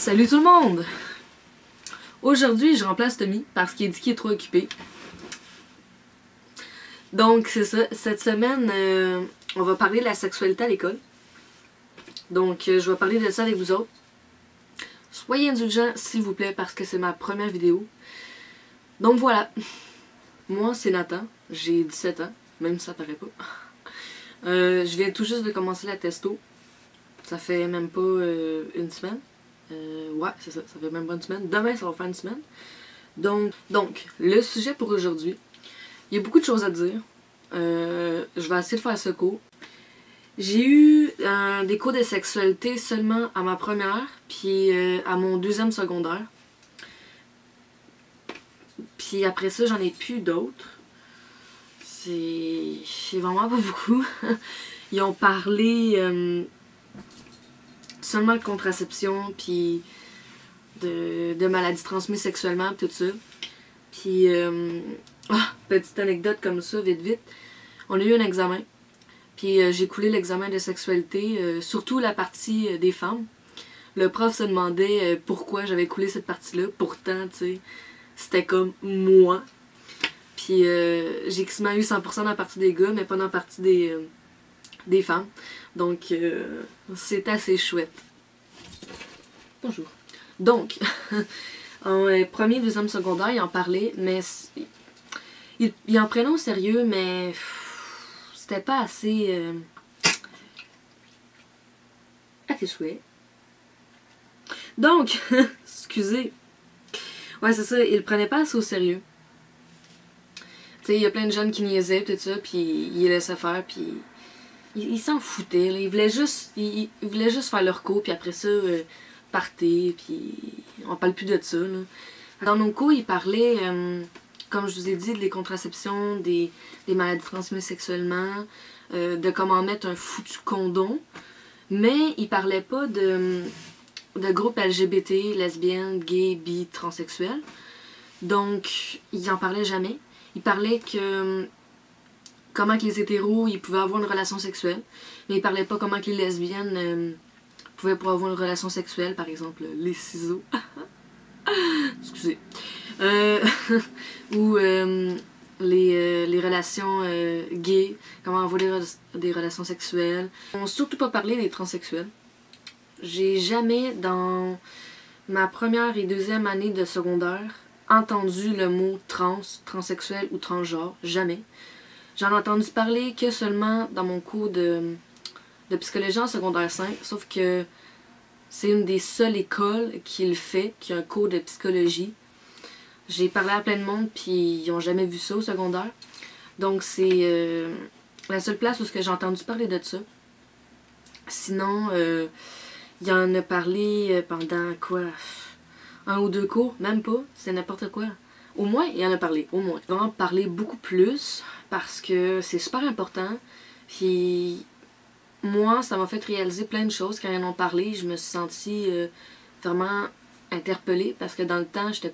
Salut tout le monde! Aujourd'hui, je remplace Tommy parce qu'il dit qu'il est trop occupé. Donc, c'est ça. Cette semaine, on va parler de la sexualité à l'école. Donc, je vais parler de ça avec vous autres. Soyez indulgents, s'il vous plaît, parce que c'est ma première vidéo. Donc, voilà. Moi, c'est Nathan. J'ai 17 ans, même si ça paraît pas. Je viens tout juste de commencer la testo. Ça fait même pas une semaine. Ouais, c'est ça, ça fait même pas une semaine. Demain, ça va faire une semaine. Donc le sujet pour aujourd'hui, il y a beaucoup de choses à dire. Je vais essayer de faire ce cours. J'ai eu des cours de sexualité seulement à ma première, puis à mon deuxième secondaire. Puis après ça, j'en ai plus d'autres. C'est vraiment pas beaucoup. Ils ont parlé seulement de contraception, puis de maladies transmises sexuellement, pis tout ça. Puis, petite anecdote comme ça, vite vite. On a eu un examen, puis j'ai coulé l'examen de sexualité, surtout la partie des femmes. Le prof se demandait pourquoi j'avais coulé cette partie-là. Pourtant, tu sais, c'était comme moi. Puis j'ai quasiment eu 100% dans la partie des gars, mais pas dans la partie des femmes. Donc, c'est assez chouette. Bonjour. Donc, en premier, deuxième secondaire, il en parlait, mais il en prenait au sérieux, mais c'était pas assez à tes souhaits. Donc, excusez. Ouais, c'est ça, il le prenait pas assez au sérieux. Tu sais, il y a plein de jeunes qui niaisaient, tout ça, puis il laissait faire, puis il s'en foutait, là. Ils voulaient juste faire leur cours, puis après ça, partir, puis on parle plus de ça, là. Dans nos cours, ils parlaient, comme je vous ai dit, des contraceptions, des maladies transmises sexuellement, de comment mettre un foutu condom, mais ils parlaient pas de groupes LGBT, lesbiennes, gays, bi, transsexuels. Donc, ils en parlaient jamais. Ils parlaient que comment que les hétéros ils pouvaient avoir une relation sexuelle, mais ils parlaient pas comment que les lesbiennes pouvaient avoir une relation sexuelle, par exemple les ciseaux. Excusez. Ou les relations gays, comment avoir des relations sexuelles. On n'a surtout pas parlé des transsexuels. J'ai jamais, dans ma première et deuxième année de secondaire, entendu le mot transsexuel ou transgenre. Jamais. J'en ai entendu parler que seulement dans mon cours de psychologie en secondaire 5, sauf que c'est une des seules écoles qui le fait, qui a un cours de psychologie. J'ai parlé à plein de monde, puis ils n'ont jamais vu ça au secondaire. Donc c'est la seule place où j'ai entendu parler de ça. Sinon, il y en a parlé pendant quoi? Un ou deux cours? Même pas, c'est n'importe quoi. Au moins, il en a parlé, au moins. Vraiment parler beaucoup plus, parce que c'est super important. Puis moi, ça m'a fait réaliser plein de choses quand ils en ont parlé. Je me suis sentie vraiment interpellée, parce que dans le temps, j'étais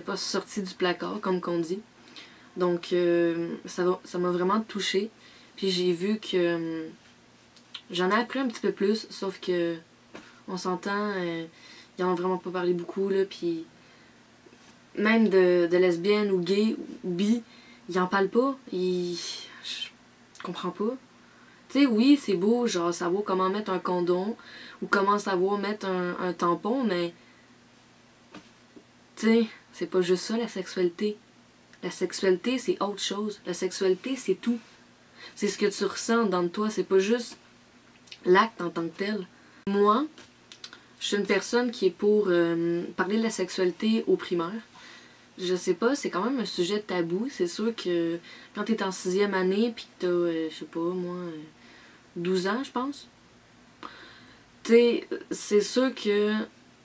pas sortie du placard, comme qu'on dit. Donc, ça m'a vraiment touchée. Puis j'ai vu que j'en ai appris un petit peu plus, sauf que on s'entend, ils en ont vraiment pas parlé beaucoup, là, puis même de lesbiennes ou gays ou bi, ils en parlent pas. Je comprends pas. Tu sais, oui, c'est beau, genre, savoir comment mettre un condom ou comment savoir mettre un tampon, mais tu sais, c'est pas juste ça, la sexualité. La sexualité, c'est autre chose. La sexualité, c'est tout. C'est ce que tu ressens dans toi, c'est pas juste l'acte en tant que tel. Moi, je suis une personne qui est pour parler de la sexualité au primaire. Je sais pas, c'est quand même un sujet tabou. C'est sûr que quand t'es en 6e année pis que t'as, je sais pas, moi, 12 ans, je pense. T'sais, c'est sûr que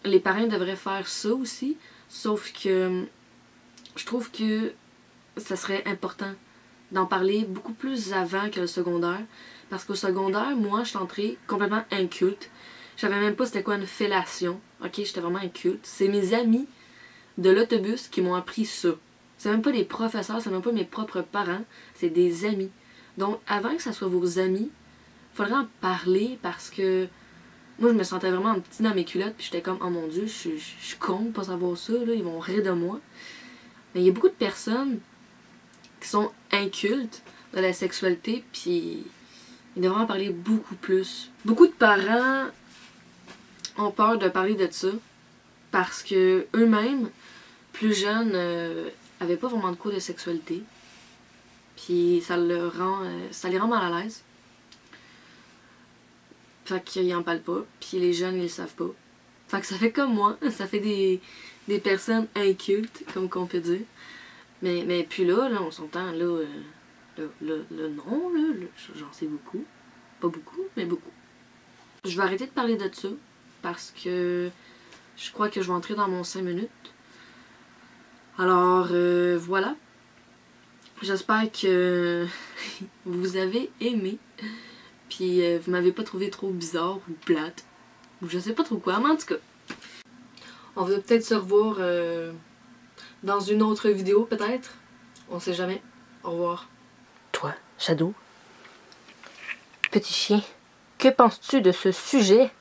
les parents devraient faire ça aussi. Sauf que je trouve que ça serait important d'en parler beaucoup plus avant que le secondaire. Parce qu'au secondaire, moi, je suis entrée complètement inculte. Je savais même pas c'était quoi une fellation. Ok, j'étais vraiment inculte. C'est mes amis de l'autobus qui m'ont appris ça. C'est même pas les professeurs, c'est même pas mes propres parents, c'est des amis. Donc, avant que ça soit vos amis, il faudrait en parler parce que Moi, je me sentais vraiment un petit dans mes culottes, puis j'étais comme, oh mon Dieu, je suis con de pas savoir ça, là, ils vont rire de moi. Mais il y a beaucoup de personnes qui sont incultes de la sexualité, puis ils devraient en parler beaucoup plus. Beaucoup de parents ont peur de parler de ça, parce que eux-mêmes, plus jeunes, avaient pas vraiment de cours de sexualité. Puis ça les rend mal à l'aise. Fait qu'ils en parlent pas, puis les jeunes, ils le savent pas. Fait que ça fait comme moi, ça fait des personnes incultes, comme qu'on peut dire. Mais puis là, on s'entend, là, non, là, j'en sais beaucoup. Pas beaucoup, mais beaucoup. Je vais arrêter de parler de ça, parce que je crois que je vais entrer dans mon 5 minutes. Alors, voilà. J'espère que vous avez aimé. Puis vous m'avez pas trouvé trop bizarre ou plate. Ou je sais pas trop quoi, mais en tout cas. On va peut-être se revoir dans une autre vidéo, peut-être. On sait jamais. Au revoir. Toi, Shadow, petit chien, que penses-tu de ce sujet